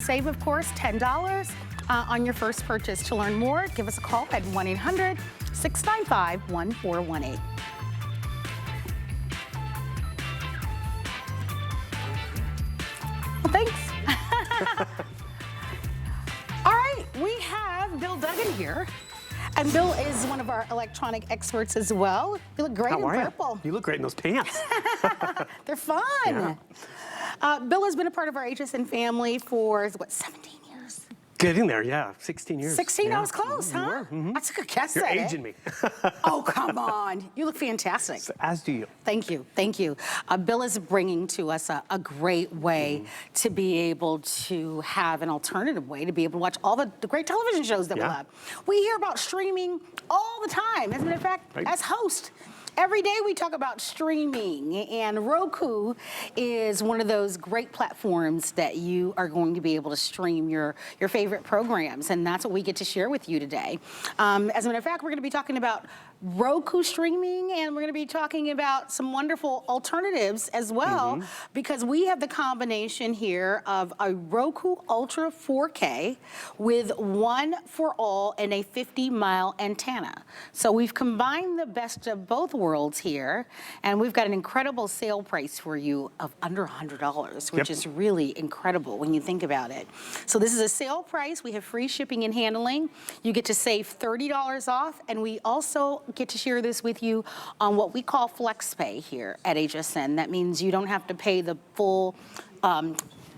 save, of course, $10 on your first purchase. To learn more, give us a call at 1-800-695-1418. Well, thanks. All right, we have Bill Duggan here. And Bill is one of our electronic experts as well. You look great in purple. You look great in those pants. They're fun. Yeah. Bill has been a part of our HSN family for, what, 17 years? Getting there, yeah. 16 years. 16? Yeah. I was close, huh? I took a guess You're at it. aging me. Oh, come on. You look fantastic. So, as do you. Thank you. Thank you. Bill is bringing to us a great way to be able to have an alternative way to be able to watch all the great television shows that we love. We hear about streaming all the time. As a matter of fact, as host, every day we talk about streaming, and Roku is one of those great platforms that you are going to be able to stream your favorite programs, and that's what we get to share with you today. As a matter of fact, we're going to be talking about Roku streaming, and we're going to be talking about some wonderful alternatives as well, because we have the combination here of a Roku Ultra 4K with OneForAll and a 50-mile antenna. So we've combined the best of both worlds here, and we've got an incredible sale price for you of under $100, which is really incredible when you think about it. So this is a sale price. We have free shipping and handling. You get to save $30 off, and we also get to share this with you on what we call flex pay here at HSN. That means you don't have to pay the full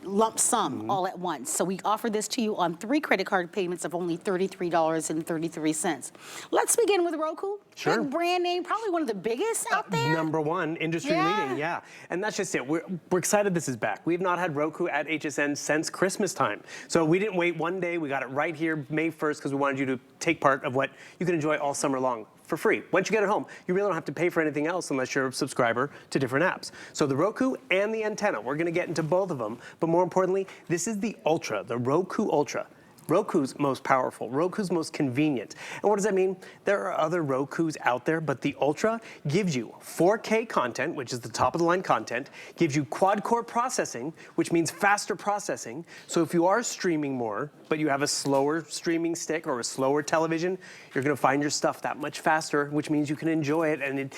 lump sum all at once. So we offer this to you on 3 credit card payments of only $33.33. Let's begin with Roku. Sure. Big brand name, probably one of the biggest out there. #1, industry leading, And that's just it. We're excited this is back. We've not had Roku at HSN since Christmas time. So we didn't wait one day. We got it right here May 1st because we wanted you to take part of what you can enjoy all summer long for free. Once you get it home, you really don't have to pay for anything else unless you're a subscriber to different apps. So the Roku and the antenna, we're gonna get into both of them, but more importantly, this is the Ultra, the Roku Ultra. Roku's most powerful, Roku's most convenient. And what does that mean? There are other Rokus out there, but the Ultra gives you 4K content, which is the top of the line content, gives you quad-core processing, which means faster processing. So if you are streaming more, but you have a slower streaming stick or a slower television, you're gonna find your stuff that much faster, which means you can enjoy it, and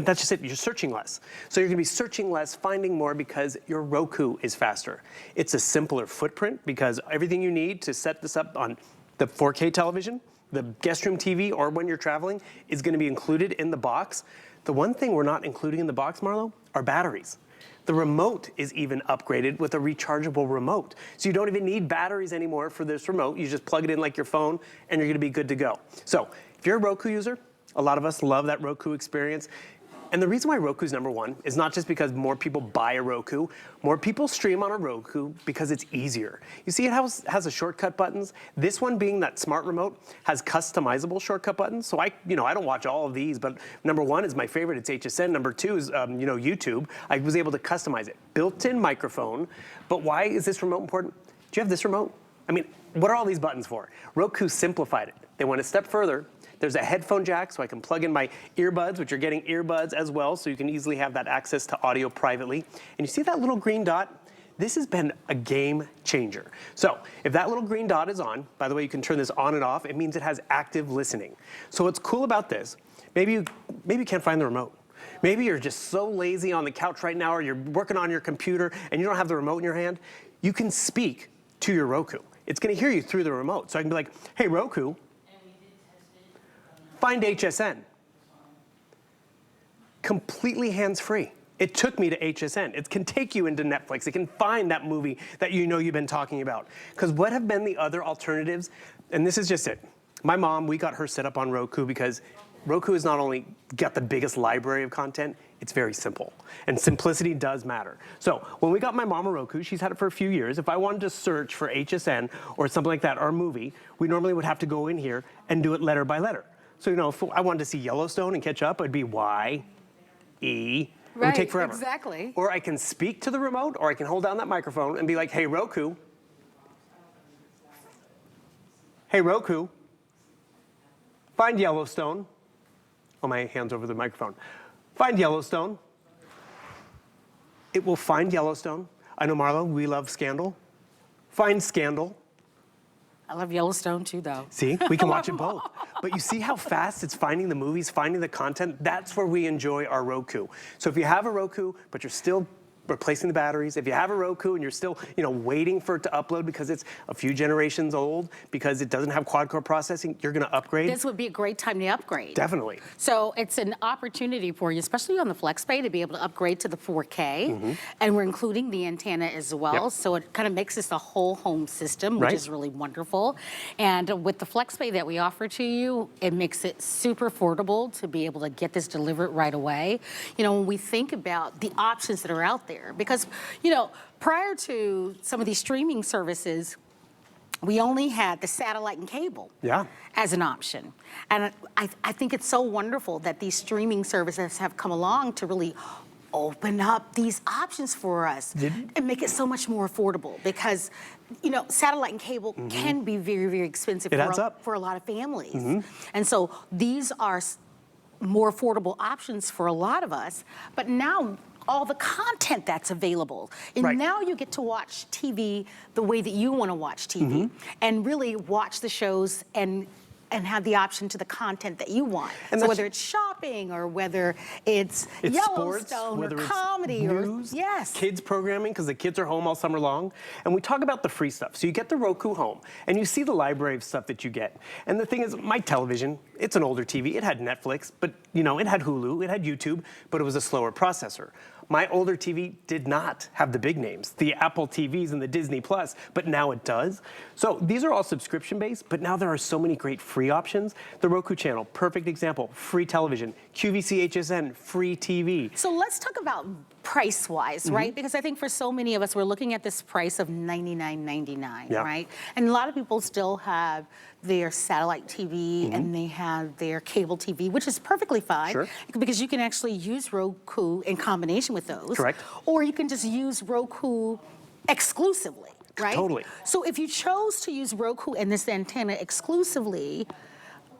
that's just it, you're searching less. So you're gonna be searching less, finding more because your Roku is faster. It's a simpler footprint because everything you need to set this up on the 4K television, the guest room TV, or when you're traveling, is gonna be included in the box. The one thing we're not including in the box, Marlo, are batteries. The remote is even upgraded with a rechargeable remote. So you don't even need batteries anymore for this remote. You just plug it in like your phone and you're gonna be good to go. So if you're a Roku user, a lot of us love that Roku experience. And the reason why Roku's #1 is not just because more people buy a Roku, more people stream on a Roku because it's easier. You see it has a shortcut buttons. This one being that smart remote has customizable shortcut buttons. So I don't watch all of these, but #1 is my favorite, it's HSN. #2 is YouTube. I was able to customize it. Built-in microphone, but why is this remote important? Do you have this remote? I mean, what are all these buttons for? Roku simplified it. They went a step further. There's a headphone jack, so I can plug in my earbuds, which you're getting earbuds as well, so you can easily have that access to audio privately. And you see that little green dot? This has been a game changer. So if that little green dot is on, by the way, you can turn this on and off, it means it has active listening. So what's cool about this, maybe you can't find the remote. Maybe you're just so lazy on the couch right now, or you're working on your computer and you don't have the remote in your hand. You can speak to your Roku. It's gonna hear you through the remote. So I can be like, hey Roku, find HSN. Completely hands-free. It took me to HSN. It can take you into Netflix. It can find that movie that you know you've been talking about. Because what have been the other alternatives? And this is just it. My mom, we got her set up on Roku because Roku has not only got the biggest library of content, it's very simple. And simplicity does matter. So when we got my mom a Roku, she's had it for a few years. If I wanted to search for HSN or something like that, or a movie, we normally would have to go in here and do it letter by letter. So, if I wanted to see Yellowstone and catch up, it'd be Y, E. It would take forever. Exactly. Or I can speak to the remote, or I can hold down that microphone and be like, hey, Roku. Hey, Roku. Find Yellowstone. Oh, my hand's over the microphone. Find Yellowstone. It will find Yellowstone. I know, Marlo, we love Scandal. Find Scandal. I love Yellowstone too, though. See, we can watch it both. But you see how fast it's finding the movies, finding the content? That's where we enjoy our Roku. So if you have a Roku, but you're still replacing the batteries, if you have a Roku and you're still, waiting for it to upload because it's a few generations old, because it doesn't have quad-core processing, you're gonna upgrade. This would be a great time to upgrade. Definitely. So it's an opportunity for you, especially on the FlexPay, to be able to upgrade to the 4K. And we're including the antenna as well. Yep. So it kind of makes this a whole home system, which Right. is really wonderful. And with the FlexPay that we offer to you, it makes it super affordable to be able to get this delivered right away. When we think about the options that are out there, because, prior to some of these streaming services, we only had the satellite and cable as an option. And I think it's so wonderful that these streaming services have come along to really open up these options for us and make it so much more affordable, because satellite and cable can be very, very expensive for a lot of families. And so these are more affordable options for a lot of us, but now all the content that's available. And now you get to watch TV the way that you want to watch TV and really watch the shows and have the option to the content that you want. And so whether it's shopping or whether it's Yellowstone sports, whether or comedy it's news, or kids programming, because the kids are home all summer long. And we talk about the free stuff. So you get the Roku home and you see the library of stuff that you get. And the thing is, my television, it's an older TV. It had Netflix, but it had Hulu, it had YouTube, but it was a slower processor. My older TV did not have the big names, the Apple TVs and the Disney Plus, but now it does. So these are all subscription-based, but now there are so many great free options. The Roku Channel, perfect example, free television. QVC HSN, free TV. So let's talk about price-wise, right? Because I think for so many of us, we're looking at this price of $99.99, right? And a lot of people still have their satellite TV and they have their cable TV, which is perfectly fine because you can actually use Roku in combination with those. Correct. Or you can just use Roku exclusively, right? Totally. So if you chose to use Roku and this antenna exclusively,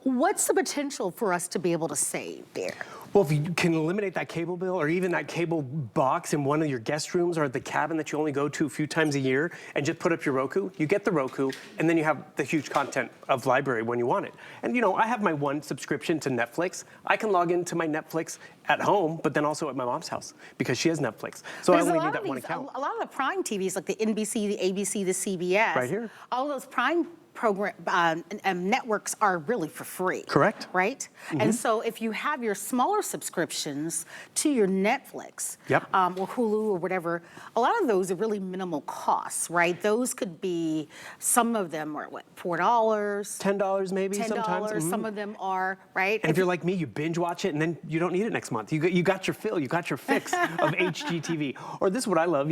what's the potential for us to be able to save there? Well, if you can eliminate that cable bill or even that cable box in one of your guest rooms or at the cabin that you only go to a few times a year and just put up your Roku, you get the Roku and then you have the huge content of library when you want it. And I have my one subscription to Netflix. I can log into my Netflix at home, but then also at my mom's house because she has Netflix. So I only need that one account. A lot of the Prime TVs, like the NBC, the ABC, the CBS. Right here. All those Prime networks are really for free. Correct. Right? And so if you have your smaller subscriptions to your Netflix or Hulu or whatever, a lot of those are really minimal costs, right? Those could be, some of them are what, $4? $10 maybe sometimes. Some of them are, right? And if you're like me, you binge watch it and then you don't need it next month. You got your fill, you got your fix of HGTV. Or this is what I love,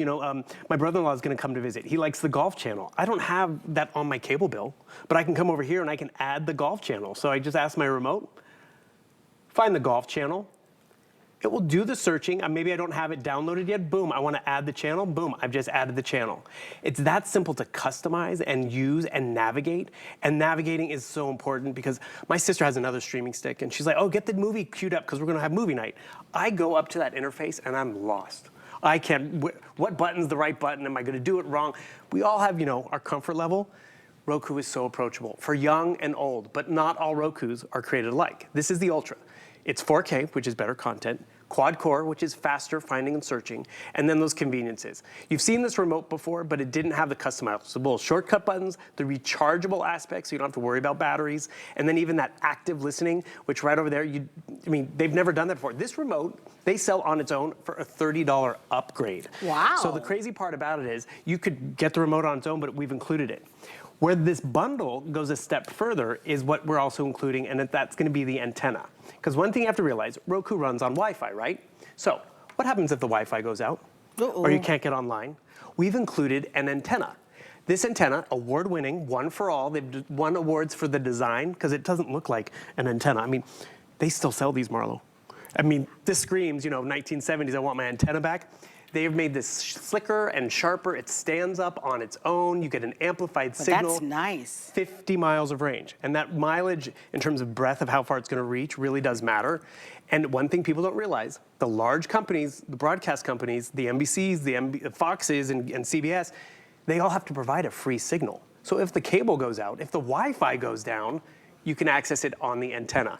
my brother-in-law is gonna come to visit. He likes the Golf Channel. I don't have that on my cable bill, but I can come over here and I can add the Golf Channel. So I just ask my remote, find the Golf Channel. It will do the searching. Maybe I don't have it downloaded yet. Boom, I want to add the channel. Boom, I've just added the channel. It's that simple to customize and use and navigate. And navigating is so important because my sister has another streaming stick and she's like, oh, get the movie queued up because we're going to have movie night. I go up to that interface and I'm lost. I can't, what button's the right button? Am I going to do it wrong? We all have, our comfort level. Roku is so approachable for young and old, but not all Rokus are created alike. This is the Ultra. It's 4K, which is better content, quad-core, which is faster finding and searching, and then those conveniences. You've seen this remote before, but it didn't have the customizable shortcut buttons, the rechargeable aspects, so you don't have to worry about batteries, and then even that active listening, which right over there, they've never done that before. This remote, they sell on its own for a $30 upgrade. Wow. So the crazy part about it is you could get the remote on its own, but we've included it. Where this bundle goes a step further is what we're also including, and that's going to be the antenna. Because one thing you have to realize, Roku runs on Wi-Fi, right? So what happens if the Wi-Fi goes out or you can't get online? We've included an antenna. This antenna, award-winning, OneForAll, they've won awards for the design because it doesn't look like an antenna. They still sell these, Marlo. This screams, 1970s, I want my antenna back. They have made this slicker and sharper. It stands up on its own. You get an amplified signal. That's nice. 50 miles of range. And that mileage, in terms of breadth of how far it's going to reach, really does matter. And one thing people don't realize, the large companies, the broadcast companies, the NBCs, the Foxes, and CBS, they all have to provide a free signal. So if the cable goes out, if the Wi-Fi goes down, you can access it on the antenna.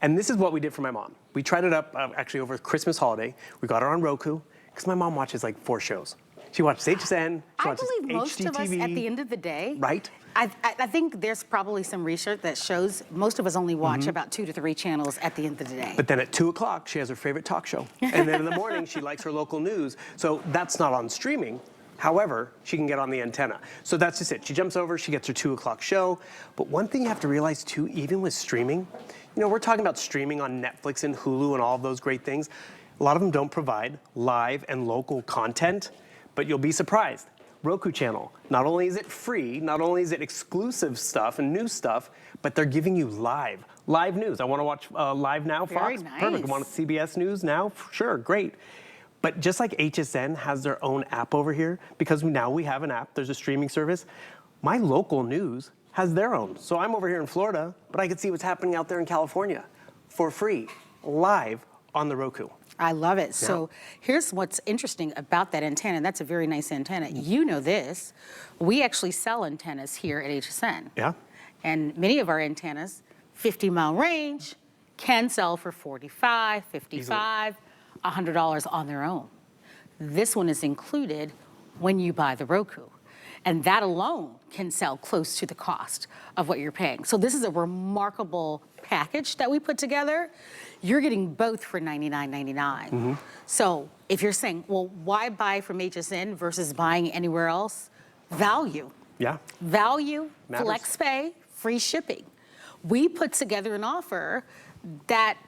And this is what we did for my mom. We tried it up actually over Christmas holiday. We got her on Roku, because my mom watches like 4 shows. She watches HSN, she watches I believe most of us, HGTV. at the end of the day, Right? I think there's probably some research that shows most of us only watch about 2 to 3 channels at the end of the day. But then at 2 o'clock, she has her favorite talk show. And then in the morning, she likes her local news. So that's not on streaming. However, she can get on the antenna. So that's just it. She jumps over, she gets her 2 o'clock show. But one thing you have to realize too, even with streaming, you know, we're talking about streaming on Netflix and Hulu and all of those great things. A lot of them don't provide live and local content, but you'll be surprised. Roku Channel, not only is it free, not only is it exclusive stuff and new stuff, but they're giving you live news. I want to watch live now, Fox. Very nice. Perfect. I want CBS News now? Sure, great. But just like HSN has their own app over here, because now we have an app, there's a streaming service, my local news has their own. So I'm over here in Florida, but I can see what's happening out there in California for free, live on the Roku. I love it. So here's what's interesting about that antenna. That's a very nice antenna. You know this. We actually sell antennas here at HSN. Yeah. And many of our antennas, 50-mile range, can sell for $45, $55, $100 on their own. This one is included when you buy the Roku. And that alone can sell close to the cost of what you're paying. So this is a remarkable package that we put together. You're getting both for $99.99. So if you're saying, well, why buy from HSN versus buying anywhere else? Value. Yeah. Value, Matters. flex pay, free shipping. We put together an offer that,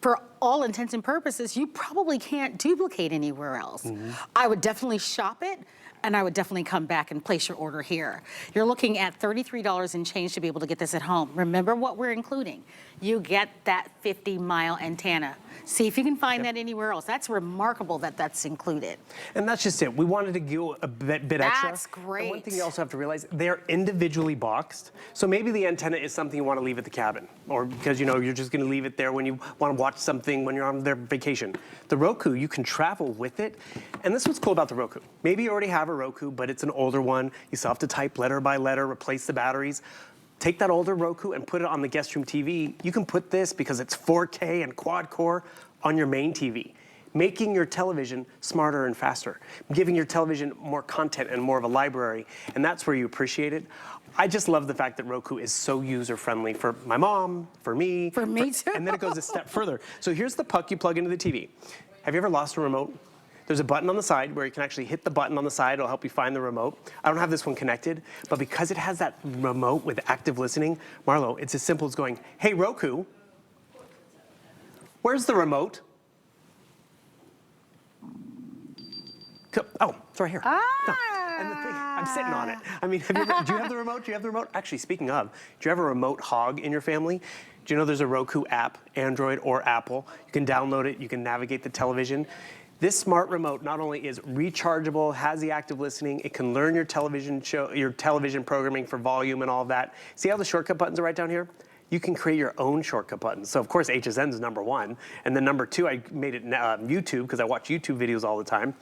for all intents and purposes, you probably can't duplicate anywhere else. I would definitely shop it, and I would definitely come back and place your order here. You're looking at $33 and change to be able to get this at home. Remember what we're including. You get that 50-mile antenna. See if you can find that anywhere else. That's remarkable that that's included. And that's just it. We wanted to go a bit extra. That's great. And one thing you also have to realize, they're individually boxed. So maybe the antenna is something you want to leave at the cabin, or because, you know, you're just going to leave it there when you want to watch something when you're on their vacation. The Roku, you can travel with it. And this is what's cool about the Roku. Maybe you already have a Roku, but it's an older one. You still have to type letter by letter, replace the batteries. Take that older Roku and put it on the guest room TV. You can put this, because it's 4K and quad core, on your main TV, making your television smarter and faster, giving your television more content and more of a library, and that's where you appreciate it. I just love the fact that Roku is so user-friendly for my mom, for me. For me too. And then it goes a step further. So here's the puck you plug into the TV. Have you ever lost a remote? There's a button on the side where you can actually hit the button on the side. It'll help you find the remote. I don't have this one connected, but because it has that remote with active listening, Marlo, it's as simple as going, hey, Roku, where's the remote? Oh, it's right here. No. And the thing, I'm sitting on it. I mean, do you have the remote? Do you have the remote? Actually, speaking of, do you have a remote hog in your family? Do you know there's a Roku app, Android or Apple? You can download it. You can navigate the television. This smart remote not only is rechargeable, has the active listening, it can learn your television programming for volume and all of that. See how the shortcut buttons are right down here? You can create your own shortcut buttons. So of course HSN is #1, and then #2 I made it YouTube, because I watch YouTube videos all the time.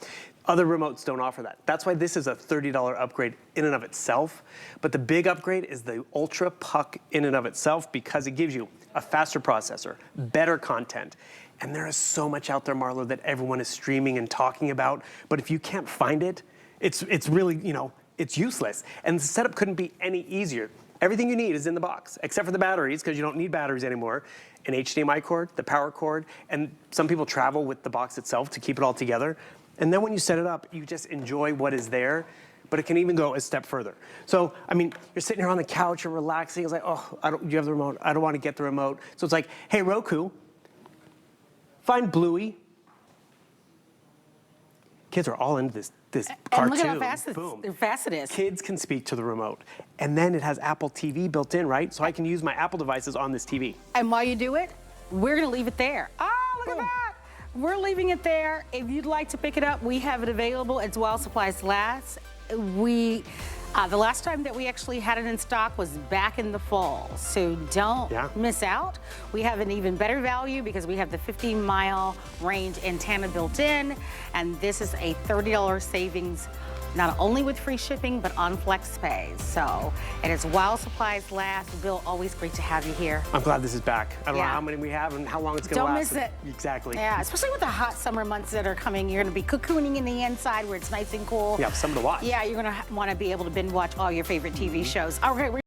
Other remotes don't offer that. That's why this is a $30 upgrade in and of itself. But the big upgrade is the Ultra Puck in and of itself, because it gives you a faster processor, better content. And there is so much out there, Marlo, that everyone is streaming and talking about. But if you can't find it, it's really, you know, it's useless. And the setup couldn't be any easier. Everything you need is in the box, except for the batteries, because you don't need batteries anymore. An HDMI cord, the power cord, and some people travel with the box itself to keep it all together. And then when you set it up, you just enjoy what is there, but it can even go a step further. So, I mean, you're sitting here on the couch, you're relaxing, it's like, oh, do you have the remote? I don't want to get the remote. So it's like, hey, Roku, find Bluey. Kids are all into this cartoon. And look at how fast Boom. it is. Kids can speak to the remote. And then it has Apple TV built in, right? So I can use my Apple devices on this TV. And while you do it, we're gonna leave it there. Oh, look at that. We're leaving it there. If you'd like to pick it up, we have it available. It's while supplies last. The last time that we actually had it in stock was back in the fall. So don't miss out. We have an even better value because we have the 50-mile range antenna built in. And this is a $30 savings not only with free shipping, but on FlexPay. So it is while supplies last. Bill, always great to have you here. I'm glad this is back. I don't know Yeah. how many we have and how long it's going to last. Don't miss it. Exactly. Yeah, especially with the hot summer months that are coming. You're going to be cocooning in the inside where it's nice and cool. Yeah, something to watch. Yeah, you're going to want to be able to binge watch all your favorite TV shows. All right.